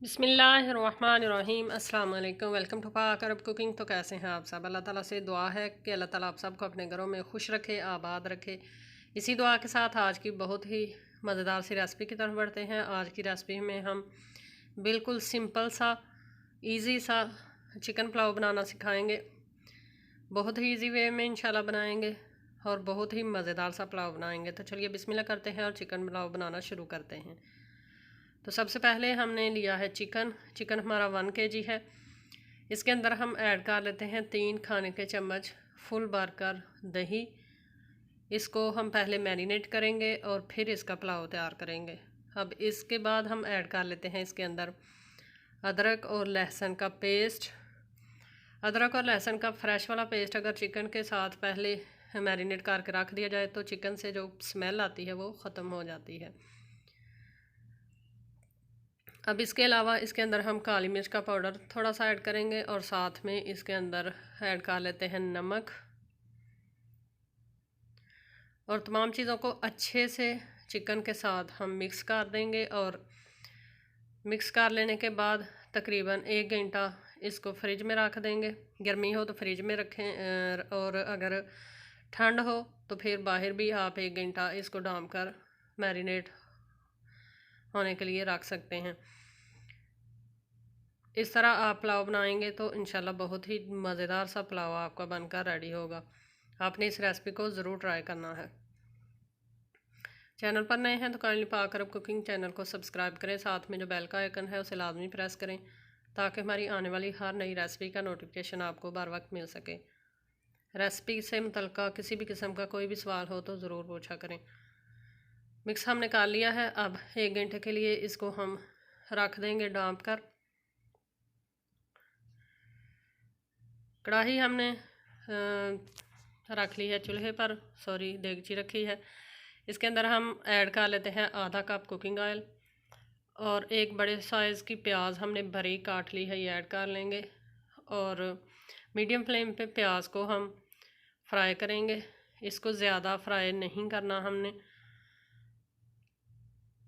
बिस्मिल्लाहिर्रहमानिर्रहीम अस्सलाम वालेकुम। वेलकम टू पाक अरब कुकिंग। तो कैसे हैं आप सब? अल्लाह ताला से दुआ है कि अल्लाह ताला आप सबको अपने घरों में खुश रखे, आबाद रखे। इसी दुआ के साथ आज की बहुत ही मज़ेदार सी रेसिपी की तरफ बढ़ते हैं। आज की रेसिपी में हम बिल्कुल सिंपल सा इजी सा चिकन पुलाव बनाना सिखाएंगे। बहुत ही इजी वे में इंशाल्लाह बनाएंगे और बहुत ही मज़ेदार सा पुलाव बनाएंगे। तो चलिए बिस्मिल्लाह करते हैं और चिकन पुलाव बनाना शुरू करते हैं। तो सबसे पहले हमने लिया है चिकन हमारा 1 kg है। इसके अंदर हम ऐड कर लेते हैं 3 खाने के चम्मच फुल भरकर दही। इसको हम पहले मैरिनेट करेंगे और फिर इसका पुलाव तैयार करेंगे। अब इसके बाद हम ऐड कर लेते हैं इसके अंदर अदरक और लहसुन का पेस्ट। अदरक और लहसुन का फ्रेश वाला पेस्ट अगर चिकन के साथ पहले मैरिनेट करके रख दिया जाए तो चिकन से जो स्मेल आती है वो ख़त्म हो जाती है। अब इसके अलावा इसके अंदर हम काली मिर्च का पाउडर थोड़ा सा ऐड करेंगे और साथ में इसके अंदर ऐड कर लेते हैं नमक। और तमाम चीज़ों को अच्छे से चिकन के साथ हम मिक्स कर देंगे और मिक्स कर लेने के बाद तकरीबन 1 घंटा इसको फ्रिज में रख देंगे। गर्मी हो तो फ्रिज में रखें और अगर ठंड हो तो फिर बाहर भी आप 1 घंटा इसको डाल कर मैरिनेट होने के लिए रख सकते हैं। इस तरह आप पुलाव बनाएंगे तो इंशाल्लाह बहुत ही मज़ेदार सा पुलाव आपका बनकर रेडी होगा। आपने इस रेसिपी को ज़रूर ट्राई करना है। चैनल पर नए हैं तो काइंडली पाक अरब कुकिंग चैनल को सब्सक्राइब करें। साथ में जो बेल का आइकन है उसे लाजमी प्रेस करें ताकि हमारी आने वाली हर नई रेसिपी का नोटिफिकेशन आपको बर वक्त मिल सके। रेसिपी से मुतल्लिक़ किसी भी किस्म का कोई भी सवाल हो तो ज़रूर पूछा करें। मिक्स हमने कर लिया है। अब 1 घंटे के लिए इसको हम रख देंगे ढाँप कर। कढ़ाई हमने रख ली है चूल्हे पर, देगची रखी है। इसके अंदर हम ऐड कर लेते हैं आधा कप कुकिंग ऑयल और एक बड़े साइज़ की प्याज हमने भरी काट ली है, ये ऐड कर लेंगे। और मीडियम फ्लेम पे प्याज को हम फ्राई करेंगे। इसको ज़्यादा फ्राई नहीं करना हमने,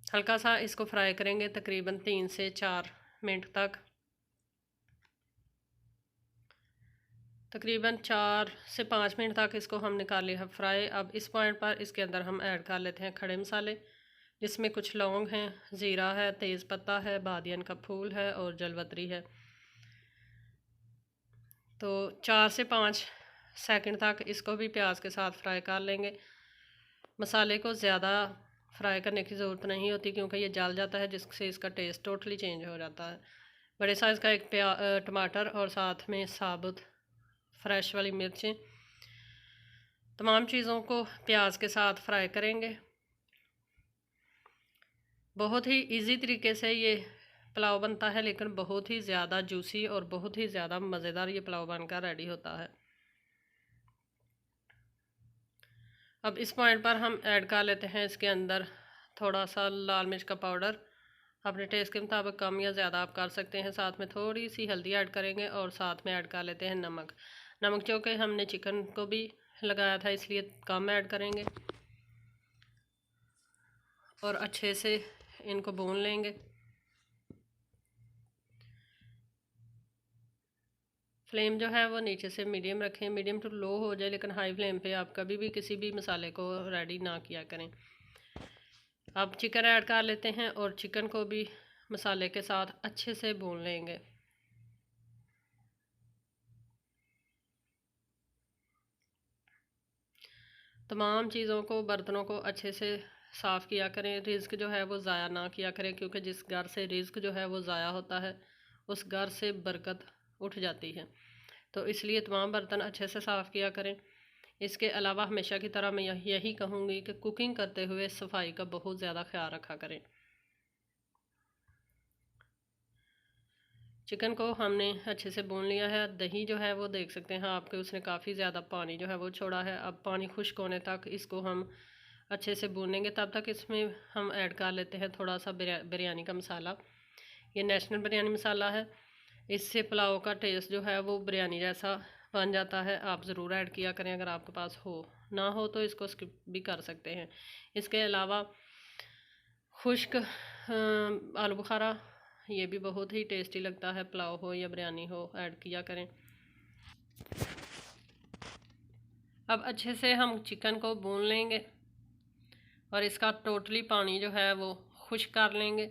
हल्का सा इसको फ्राई करेंगे तकरीबन 3 से 4 मिनट तक। तकरीबन 4 से 5 मिनट तक इसको हम निकाल लिया है फ्राई। अब इस पॉइंट पर इसके अंदर हम ऐड कर लेते हैं खड़े मसाले, जिसमें कुछ लौंग हैं, ज़ीरा है, तेज़पत्ता है, बादियन का फूल है और जलवतरी है। तो 4 से 5 सेकंड तक इसको भी प्याज के साथ फ्राई कर लेंगे। मसाले को ज़्यादा फ्राई करने की ज़रूरत नहीं होती क्योंकि ये जल जाता है, जिससे इसका टेस्ट टोटली चेंज हो जाता है। बड़े साइज़ का एक टमाटर और साथ में साबुत फ्रेश वाली मिर्चें, तमाम चीज़ों को प्याज के साथ फ्राई करेंगे। बहुत ही इजी तरीके से ये पुलाव बनता है, लेकिन बहुत ही ज़्यादा जूसी और बहुत ही ज़्यादा मज़ेदार ये पुलाव बनकर रेडी होता है। अब इस पॉइंट पर हम ऐड कर लेते हैं इसके अंदर थोड़ा सा लाल मिर्च का पाउडर। अपने टेस्ट के मुताबिक कम या ज़्यादा आप कर सकते हैं। साथ में थोड़ी सी हल्दी ऐड करेंगे और साथ में ऐड कर लेते हैं नमक जो कि हमने चिकन को भी लगाया था इसलिए कम ऐड करेंगे। और अच्छे से इनको भून लेंगे। फ्लेम जो है वो नीचे से मीडियम रखें, मीडियम टू लो हो जाए, लेकिन हाई फ्लेम पे आप कभी भी किसी भी मसाले को रेडी ना किया करें। अब चिकन ऐड कर लेते हैं और चिकन को भी मसाले के साथ अच्छे से भून लेंगे। तमाम चीज़ों को, बर्तनों को अच्छे से साफ़ किया करें। रिज़्क जो है वो ज़ाया ना किया करें, क्योंकि जिस घर से रिज़्क जो है वो ज़ाया होता है उस घर से बरकत उठ जाती है। तो इसलिए तमाम बर्तन अच्छे से साफ़ किया करें। इसके अलावा हमेशा की तरह मैं यही कहूँगी कि कुकिंग करते हुए सफाई का बहुत ज़्यादा ख्याल रखा करें। चिकन को हमने अच्छे से भून लिया है। दही जो है वो देख सकते हैं आपके, उसने काफ़ी ज़्यादा पानी जो है वो छोड़ा है। अब पानी खुश्क होने तक इसको हम अच्छे से भूनेंगे। तब तक इसमें हम ऐड कर लेते हैं थोड़ा सा बिरयानी का मसाला। ये नेशनल बिरयानी मसाला है। इससे पुलाव का टेस्ट जो है वो बिरयानी जैसा बन जाता है। आप ज़रूर ऐड किया करें, अगर आपके पास हो, ना हो तो इसको स्किप भी कर सकते हैं। इसके अलावा खुश्क आलू बुखारा ये भी बहुत ही टेस्टी लगता है, पुलाव हो या बिरयानी हो, ऐड किया करें। अब अच्छे से हम चिकन को भून लेंगे और इसका टोटली पानी जो है वो खुश्क कर लेंगे।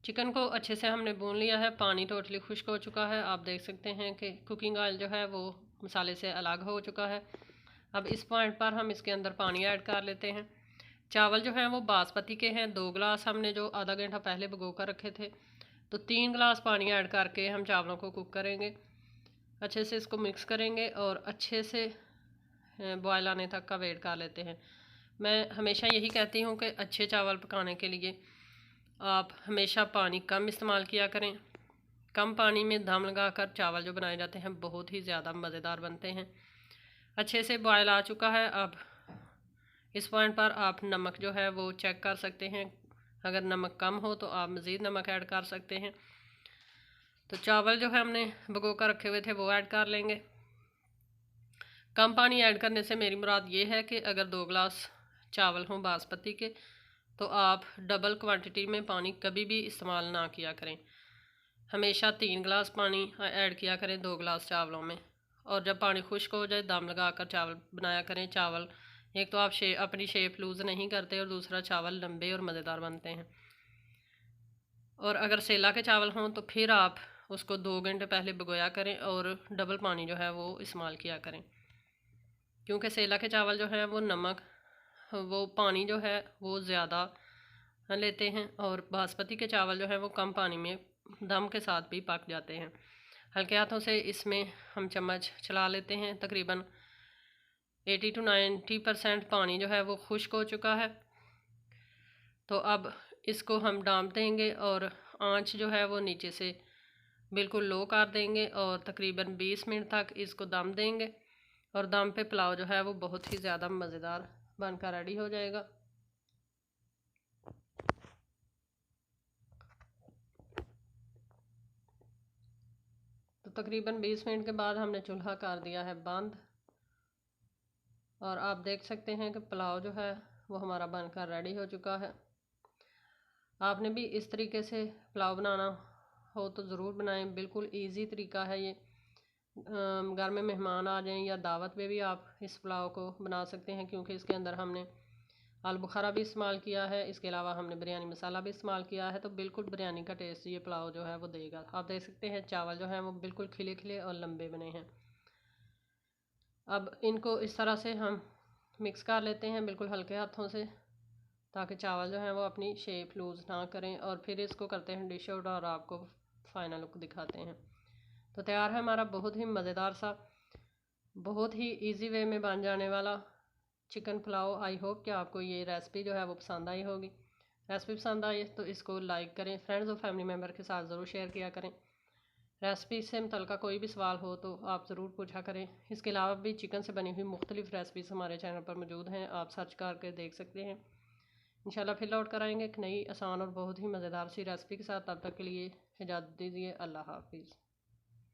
चिकन को अच्छे से हमने भून लिया है, पानी टोटली खुश्क हो चुका है। आप देख सकते हैं कि कुकिंग ऑयल जो है वो मसाले से अलग हो चुका है। अब इस पॉइंट पर हम इसके अंदर पानी ऐड कर लेते हैं। चावल जो हैं वो बासमती के हैं, 2 गिलास हमने जो आधा घंटा पहले भिगो कर रखे थे, तो 3 गिलास पानी ऐड करके हम चावलों को कुक करेंगे। अच्छे से इसको मिक्स करेंगे और अच्छे से बॉयल आने तक का वेट कर लेते हैं। मैं हमेशा यही कहती हूँ कि अच्छे चावल पकाने के लिए आप हमेशा पानी कम इस्तेमाल किया करें। कम पानी में दम लगाकर चावल जो बनाए जाते हैं बहुत ही ज़्यादा मज़ेदार बनते हैं। अच्छे से बॉयल आ चुका है। अब इस पॉइंट पर आप नमक जो है वो चेक कर सकते हैं। अगर नमक कम हो तो आप मज़ीद नमक ऐड कर सकते हैं। तो चावल जो है हमने भिगो कर रखे हुए थे वो ऐड कर लेंगे। कम पानी ऐड करने से मेरी मुराद ये है कि अगर 2 गिलास चावल हों बासमती के, तो आप डबल क्वांटिटी में पानी कभी भी इस्तेमाल ना किया करें। हमेशा 3 गिलास पानी ऐड किया करें 2 गिलास चावलों में। और जब पानी खुश्क हो जाए दम लगाकर चावल बनाया करें। चावल एक तो आप अपनी शेप लूज़ नहीं करते और दूसरा चावल लंबे और मज़ेदार बनते हैं। और अगर सेला के चावल हों तो फिर आप उसको 2 घंटे पहले भिगोया करें और डबल पानी जो है वो इस्तेमाल किया करें, क्योंकि सेला के चावल जो है वो नमक वो पानी जो है वो ज़्यादा लेते हैं और बासमती के चावल जो है वो कम पानी में दम के साथ भी पक जाते हैं। हल्के हाथों से इसमें हम चम्मच चला लेते हैं। तकरीबन 80 to 90% पानी जो है वो खुश्क हो चुका है। तो अब इसको हम डांप देंगे और आंच जो है वो नीचे से बिल्कुल लो कर देंगे और तकरीबन 20 मिनट तक इसको दम देंगे। और दम पे पुलाव जो है वो बहुत ही ज़्यादा मज़ेदार बनकर रेडी हो जाएगा। तो तकरीबन 20 मिनट के बाद हमने चूल्हा कर दिया है बंद और आप देख सकते हैं कि पुलाव जो है वो हमारा बनकर रेडी हो चुका है। आपने भी इस तरीके से पुलाव बनाना हो तो ज़रूर बनाएं। बिल्कुल इजी तरीका है ये। घर में मेहमान आ जाएं या दावत में भी आप इस पुलाव को बना सकते हैं, क्योंकि इसके अंदर हमने आलू बुखारा भी इस्तेमाल किया है। इसके अलावा हमने बिरयानी मसाला भी इस्तेमाल किया है। तो बिल्कुल बिरयानी का टेस्ट ये पुलाव जो है वो देगा। आप देख सकते हैं चावल जो हैं वो बिल्कुल खिले खिले और लंबे बने हैं। अब इनको इस तरह से हम मिक्स कर लेते हैं बिल्कुल हल्के हाथों से, ताकि चावल जो हैं वो अपनी शेप लूज़ ना करें। और फिर इसको करते हैं डिश आउट और आपको फाइनल लुक दिखाते हैं। तो तैयार है हमारा बहुत ही मज़ेदार सा, बहुत ही इजी वे में बन जाने वाला चिकन पुलाव। आई होप कि आपको ये रेसिपी जो है वो पसंद आई होगी। रेसिपी पसंद आई तो इसको लाइक करें, फ्रेंड्स और फैमिली मेम्बर के साथ ज़रूर शेयर किया करें। रेसिपी से मुतल्लिक़ कोई भी सवाल हो तो आप ज़रूर पूछा करें। इसके अलावा भी चिकन से बनी हुई मुख्तलिफ़ रेसिपीज़ हमारे चैनल पर मौजूद हैं, आप सर्च करके देख सकते हैं। इंशाल्लाह फिर लौट कर आएंगे एक नई आसान और बहुत ही मज़ेदार सी रेसिपी के साथ। तब तक के लिए इजाज़त दीजिए। अल्लाह हाफिज़।